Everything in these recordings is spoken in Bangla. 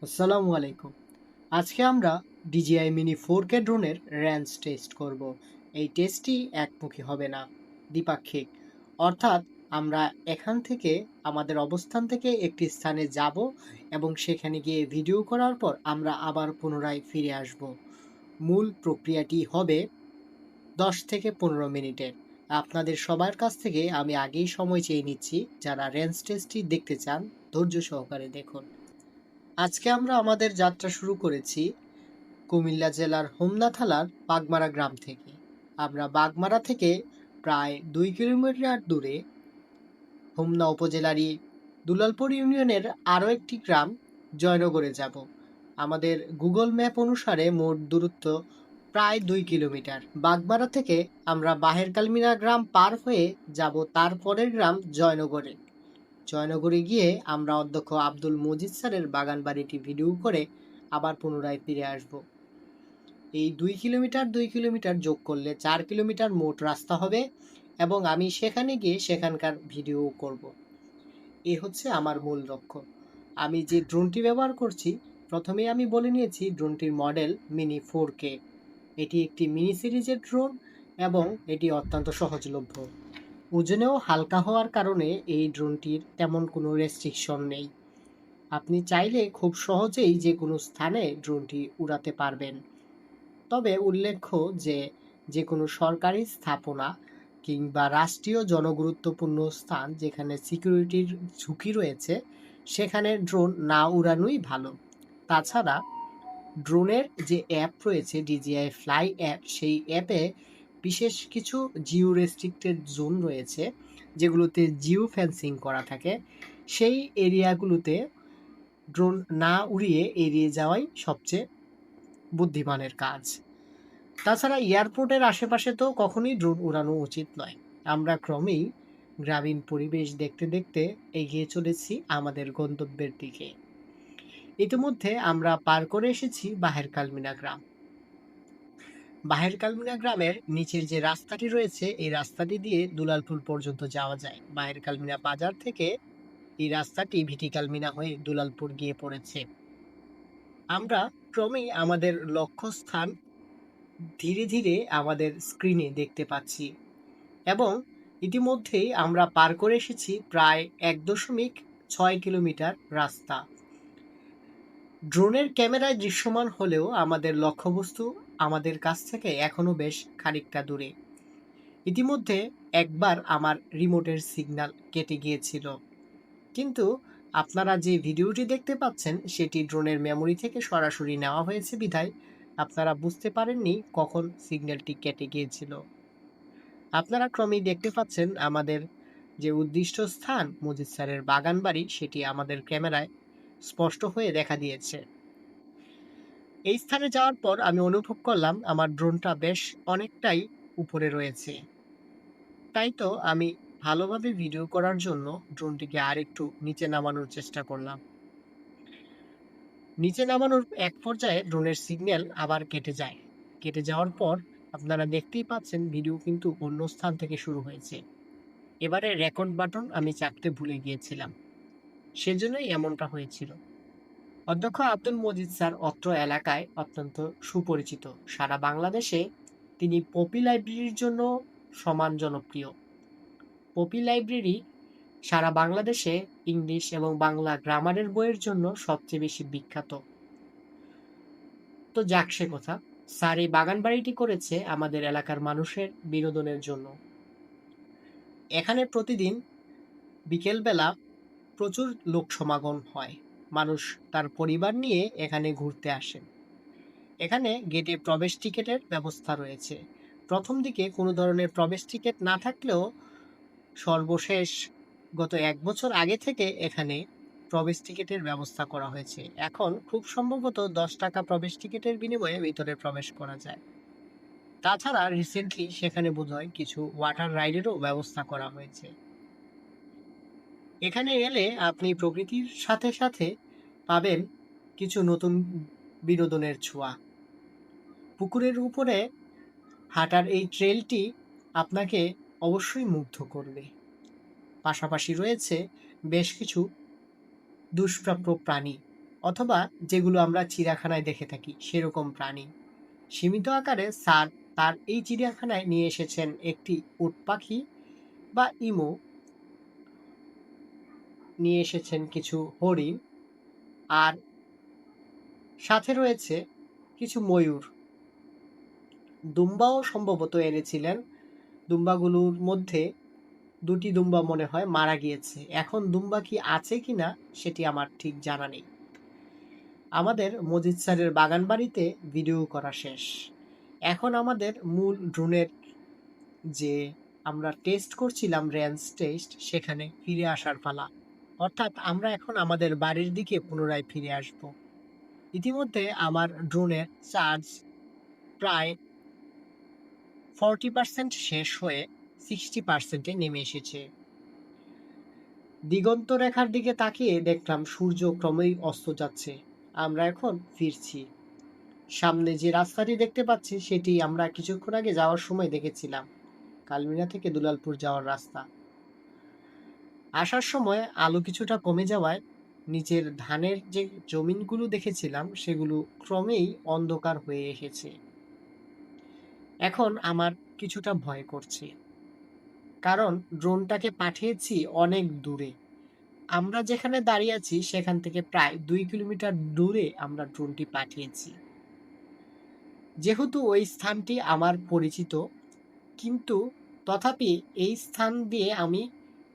আসসালামু আলাইকুম। আজকে আমরা DJI মিনি 4K ড্রোনের রেঞ্জ টেস্ট করব। এই টেস্টটি একমুখী হবে না, দ্বিপাক্ষিক। অর্থাৎ আমরা এখান থেকে আমাদের অবস্থান থেকে একটি স্থানে যাব এবং সেখানে গিয়ে ভিডিও করার পর আমরা আবার পুনরায় ফিরে আসব। মূল প্রক্রিয়াটি হবে 10 থেকে 15 মিনিটের। আপনাদের সবার কাছ থেকে আমি আগেই সময় চেয়ে নিচ্ছি, যারা রেঞ্জ টেস্টটি দেখতে চান ধৈর্য সহকারে দেখুন। আজকে আমরা আমাদের যাত্রা শুরু করেছি কুমিল্লা জেলার হোমনা থানার বাগমারা গ্রাম থেকে। আমরা বাগমারা থেকে প্রায় 2 কিলোমিটার দূরে হোমনা উপজেলারই দুলালপুর ইউনিয়নের আরও একটি গ্রাম জয়নগরে যাব। আমাদের গুগল ম্যাপ অনুসারে মোট দূরত্ব প্রায় 2 কিলোমিটার। বাগমারা থেকে আমরা বাহের কালমিনা গ্রাম পার হয়ে যাব তার পরের গ্রাম জয়নগরে। জয়নগরে গিয়ে আমরা অধ্যক্ষ আব্দুল মজিদ স্যারের বাগান বাড়িটি ভিডিও করে আবার পুনরায় ফিরে আসব। এই 2 কিলোমিটার যোগ করলে 4 কিলোমিটার মোট রাস্তা হবে এবং আমি সেখানে গিয়ে সেখানকার ভিডিও করব। এ হচ্ছে আমার মূল লক্ষ্য। আমি যে ড্রোনটি ব্যবহার করছি, প্রথমেই আমি বলে নিয়েছি ড্রোনটির মডেল মিনি 4K। এটি একটি মিনি সিরিজের ড্রোন এবং এটি অত্যন্ত সহজলভ্য। ওজনেও হালকা হওয়ার কারণে এই ড্রোনটির তেমন কোনো রেস্ট্রিকশন নেই। আপনি চাইলে খুব সহজেই যে কোনো স্থানে ড্রোনটি উড়াতে পারবেন। তবে উল্লেখ্য যে যে কোনো সরকারি স্থাপনা কিংবা রাষ্ট্রীয় জনগুরুত্বপূর্ণ স্থান যেখানে সিকিউরিটির ঝুঁকি রয়েছে, সেখানে ড্রোন না উড়ানোই ভালো। তাছাড়া ড্রোনের যে অ্যাপ রয়েছে DJI ফ্লাই অ্যাপ, সেই অ্যাপে বিশেষ কিছু জিও রেস্ট্রিক্টেড জোন রয়েছে যেগুলোতে জিও ফেন্সিং করা থাকে। সেই এরিয়াগুলোতে ড্রোন না উড়িয়ে এড়িয়ে যাওয়াই সবচেয়ে বুদ্ধিমানের কাজ। তাছাড়া এয়ারপোর্টের আশেপাশে তো কখনোই ড্রোন উড়ানো উচিত নয়। আমরা ক্রমেই গ্রামীণ পরিবেশ দেখতে দেখতে এগিয়ে চলেছি আমাদের গন্তব্যের দিকে। ইতিমধ্যে আমরা পার করে এসেছি বাহের কালমিনা গ্রাম। বাহের কালমিনা গ্রামের নিচের যে রাস্তাটি রয়েছে, এই রাস্তাটি দিয়ে দুলালপুর পর্যন্ত যাওয়া যায়। বাহের কালমিনা বাজার থেকে এই রাস্তাটি ভিটি কালমিনা হয়ে দুলালপুর গিয়ে পড়েছে। আমরা ক্রমেই আমাদের লক্ষ্যস্থান ধীরে ধীরে আমাদের স্ক্রিনে দেখতে পাচ্ছি এবং ইতিমধ্যেই আমরা পার করে এসেছি প্রায় 1.6 কিলোমিটার রাস্তা। ড্রোনের ক্যামেরায় দৃশ্যমান হলেও আমাদের লক্ষ্যবস্তু আমাদের কাছ থেকে এখনো বেশ খানিকটা দূরে। ইতিমধ্যে একবার আমার রিমোটের সিগন্যাল কেটে গিয়েছিল, কিন্তু আপনারা যে ভিডিওটি দেখতে পাচ্ছেন সেটি ড্রোনের মেমোরি থেকে সরাসরি নেওয়া হয়েছে বিধায় আপনারা বুঝতে পারেননি কখন সিগন্যালটি কেটে গিয়েছিল। আপনারা ক্রমেই দেখতে পাচ্ছেন আমাদের যে উদ্দিষ্ট স্থান মজিদ স্যারের বাগান বাড়ি, সেটি আমাদের ক্যামেরায় স্পষ্ট হয়ে দেখা দিয়েছে। এই স্থানে যাওয়ার পর আমি অনুভব করলাম আমার ড্রোনটা বেশ অনেকটাই উপরে রয়েছে। তাই তো আমি ভালোভাবে ভিডিও করার জন্য ড্রোনটিকে আর একটু নিচে নামানোর চেষ্টা করলাম। নিচে নামানোর এক পর্যায়ে ড্রোনের সিগন্যাল আবার কেটে যায়। কেটে যাওয়ার পর আপনারা দেখতেই পাচ্ছেন ভিডিও কিন্তু অন্য স্থান থেকে শুরু হয়েছে। এবারে রেকর্ড বাটন আমি চাপতে ভুলে গিয়েছিলাম, সেজন্যই এমনটা হয়েছিল। অধ্যক্ষ আব্দুল মজিদ স্যার অত্র এলাকায় অত্যন্ত সুপরিচিত। সারা বাংলাদেশে তিনি পপি লাইব্রেরির জন্য সমান জনপ্রিয়। পপি লাইব্রেরি সারা বাংলাদেশে ইংলিশ এবং বাংলা গ্রামারের বইয়ের জন্য সবচেয়ে বেশি বিখ্যাত। তো যাক সে কথা, স্যার এই বাগান বাড়িটি করেছে আমাদের এলাকার মানুষের বিনোদনের জন্য। এখানে প্রতিদিন বিকেলবেলা প্রচুর লোক সমাগম হয়। মানুষ তার পরিবার নিয়ে এখানে ঘুরতে আসেন। এখানে গেটে প্রবেশ টিকেটের ব্যবস্থা রয়েছে। প্রথম দিকে কোনো ধরনের প্রবেশ টিকেট না থাকলেও সর্বশেষ গত 1 বছর আগে থেকে এখানে প্রবেশ টিকেটের ব্যবস্থা করা হয়েছে। এখন খুব সম্ভবত 10 টাকা প্রবেশ টিকেটের বিনিময়ে ভিতরে প্রবেশ করা যায়। তাছাড়া রিসেন্টলি সেখানে বোধহয় কিছু ওয়াটার রাইডেরও ব্যবস্থা করা হয়েছে। এখানে এলে আপনি প্রকৃতির সাথে সাথে পাবেন কিছু নতুন বিনোদনের ছোঁয়া। পুকুরের উপরে হাঁটার এই ট্রেলটি আপনাকে অবশ্যই মুগ্ধ করবে। পাশাপাশি রয়েছে বেশ কিছু দুষ্প্রাপ্য প্রাণী, অথবা যেগুলো আমরা চিড়িয়াখানায় দেখে থাকি সেরকম প্রাণী। সীমিত আকারে স্যার তার এই চিড়িয়াখানায় নিয়ে এসেছেন একটি উট পাখি বা ইমু, নিয়ে এসেছেন কিছু হরিণ, আর সাথে রয়েছে কিছু ময়ূর। দুম্বাও সম্ভবত এনেছিলেন। দুম্বাগুলোর মধ্যে দুটি দুম্বা মনে হয় মারা গিয়েছে। এখন দুম্বা কি আছে কিনা সেটি আমার ঠিক জানা নেই। আমাদের মজিদ স্যারের বাগান বাড়িতে ভিডিও করা শেষ। এখন আমাদের মূল ড্রোনের যে আমরা টেস্ট করছিলাম রেঞ্জ টেস্ট, সেখানে ফিরে আসার পালা। অর্থাৎ আমরা এখন আমাদের বাড়ির দিকে পুনরায় ফিরে আসব। ইতিমধ্যে আমার ড্রোনের চার্জ প্রায় 40% শেষ হয়ে 60%-এ নেমে এসেছে। দিগন্ত রেখার দিকে তাকিয়ে দেখলাম সূর্য ক্রমেই অস্ত যাচ্ছে। আমরা এখন ফিরছি। সামনে যে রাস্তাটি দেখতে পাচ্ছি সেটি আমরা কিছুক্ষণ আগে যাওয়ার সময় দেখেছিলাম, কালমিনা থেকে দুলালপুর যাওয়ার রাস্তা। আসার সময় আলো কিছুটা কমে যাওয়ায় নিচের ধানের যে জমিনগুলো দেখেছিলাম সেগুলো ক্রমেই অন্ধকার হয়ে এসেছে। এখন আমার কিছুটা ভয় করছে, কারণ ড্রোনটাকে পাঠিয়েছি অনেক দূরে। আমরা যেখানে দাঁড়িয়ে আছি সেখান থেকে প্রায় 2 কিলোমিটার দূরে আমরা ড্রোনটি পাঠিয়েছি। যেহেতু ওই স্থানটি আমার পরিচিত, কিন্তু তথাপি এই স্থান দিয়ে আমি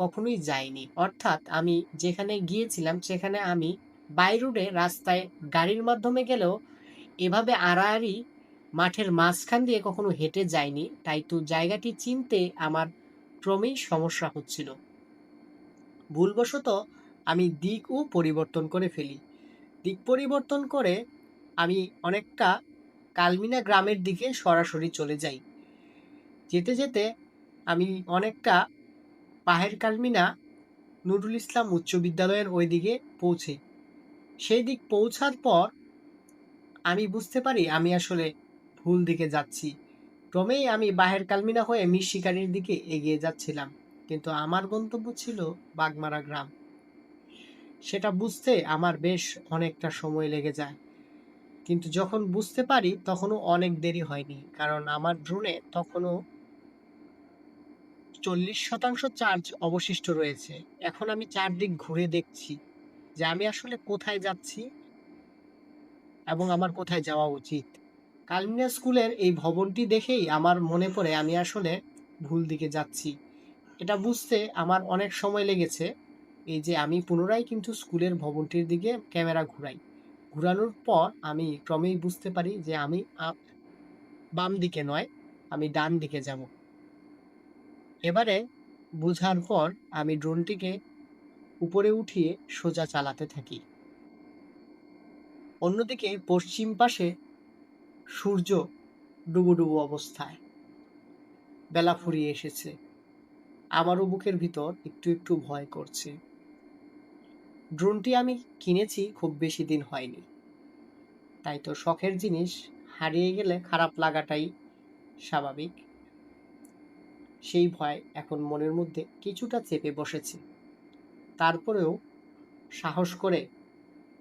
কখনোই যাইনি। অর্থাৎ আমি যেখানে গিয়েছিলাম সেখানে আমি বাই রোডে রাস্তায় গাড়ির মাধ্যমে গেলেও এভাবে আড়াআড়ি মাঠের মাঝখান দিয়ে কখনো হেঁটে যাইনি। তাই তো জায়গাটি চিনতে আমার ক্রমেই সমস্যা হচ্ছিল। ভুলবশত আমি দিকও পরিবর্তন করে ফেলি। দিক পরিবর্তন করে আমি অনেকটা কালমিনা গ্রামের দিকে সরাসরি চলে যাই। যেতে যেতে আমি অনেকটা পাহের কালমিনা নুরুল ইসলাম উচ্চ বিদ্যালয়ের ওই দিকে পৌঁছে। সেই দিক পৌঁছার পর আমি বুঝতে পারি আমি আসলে ভুল দিকে যাচ্ছি। ক্রমেই আমি বাহের কালমিনা হয়ে মীর শিকারীর দিকে এগিয়ে যাচ্ছিলাম, কিন্তু আমার গন্তব্য ছিল বাগমারা গ্রাম। সেটা বুঝতে আমার বেশ অনেকটা সময় লেগে যায়, কিন্তু যখন বুঝতে পারি তখনও অনেক দেরি হয়নি, কারণ আমার ড্রোনে তখনও 40% চার্জ অবশিষ্ট রয়েছে। এখন আমি চারদিক ঘুরে দেখছি যে আমি আসলে কোথায় যাচ্ছি এবং আমার কোথায় যাওয়া উচিত। কালমিনা স্কুলের এই ভবনটি দেখেই আমার মনে পড়ে আমি আসলে ভুল দিকে যাচ্ছি। এটা বুঝতে আমার অনেক সময় লেগেছে। এই যে আমি পুনরায় কিন্তু স্কুলের ভবনটির দিকে ক্যামেরা ঘুরাই। ঘুরানোর পর আমি ক্রমেই বুঝতে পারি যে আমি বাম দিকে নয়, আমি ডান দিকে যাব। এবারে বুঝার পর আমি ড্রোনটিকে উপরে উঠিয়ে সোজা চালাতে থাকি। অন্যদিকে পশ্চিম পাশে সূর্য ডুবো ডুবো অবস্থায়, বেলা ফুরিয়ে এসেছে। আমারও বুকের ভিতর একটু একটু ভয় করছে। ড্রোনটি আমি কিনেছি খুব বেশি দিন হয়নি, তাই তো শখের জিনিস হারিয়ে গেলে খারাপ লাগাটাই স্বাভাবিক। সেই ভয় এখন মনের মধ্যে কিছুটা চেপে বসেছে। তারপরেও সাহস করে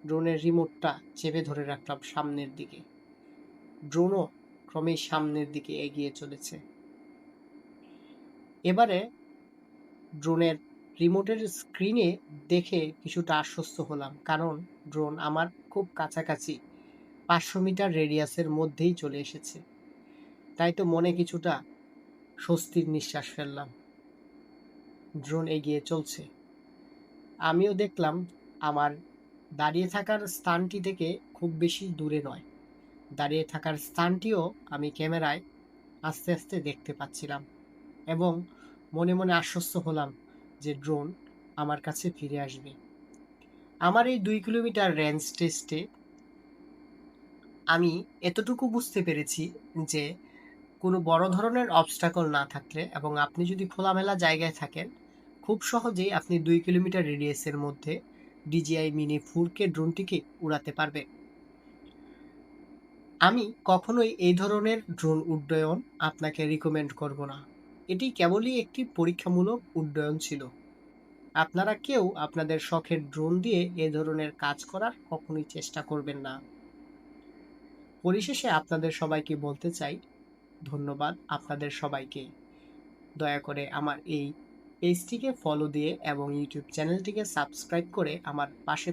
ড্রোনের রিমোটটা চেপে ধরে রাখলাম সামনের দিকে। ড্রোনও ক্রমেই সামনের দিকে এগিয়ে চলেছে। এবারে ড্রোনের রিমোটের স্ক্রিনে দেখে কিছুটা আশ্বস্ত হলাম, কারণ ড্রোন আমার খুব কাছাকাছি 500 মিটার রেডিয়াসের মধ্যেই চলে এসেছে। তাই তো মনে কিছুটা স্বস্তির নিঃশ্বাস ফেললাম। ড্রোন এগিয়ে চলছে। আমিও দেখলাম আমার দাঁড়িয়ে থাকার স্থানটি থেকে খুব বেশি দূরে নয়। দাঁড়িয়ে থাকার স্থানটিও আমি ক্যামেরায় আস্তে আস্তে দেখতে পাচ্ছিলাম, এবং মনে মনে আশ্বস্ত হলাম যে ড্রোন আমার কাছে ফিরে আসবে। আমার এই 2 কিলোমিটার রেঞ্জ টেস্টে আমি এতটুকু বুঝতে পেরেছি যে কোনো বড় ধরনের অবস্টাকল না থাকলে এবং আপনি যদি খোলামেলা জায়গায় থাকেন, খুব সহজেই আপনি 2 কিলোমিটার রেডিয়াসের মধ্যে DJI মিনি 4K ড্রোনটিকে উড়াতে পারবে। আমি কখনোই এই ধরনের ড্রোন উড্ডয়ন আপনাকে রিকমেন্ড করব না। এটি কেবলই একটি পরীক্ষামূলক উড্ডয়ন ছিল। আপনারা কেউ আপনাদের শখের ড্রোন দিয়ে এ ধরনের কাজ করার কখনোই চেষ্টা করবেন না। পরিশেষে আপনাদের সবাইকে বলতে চাই, ধন্যবাদ আপনাদের সবাইকে। দয়া করে আমার এই পেজটিকে ফলো দিয়ে এবং ইউটিউব চ্যানেলটিকে সাবস্ক্রাইব করে আমার পাশে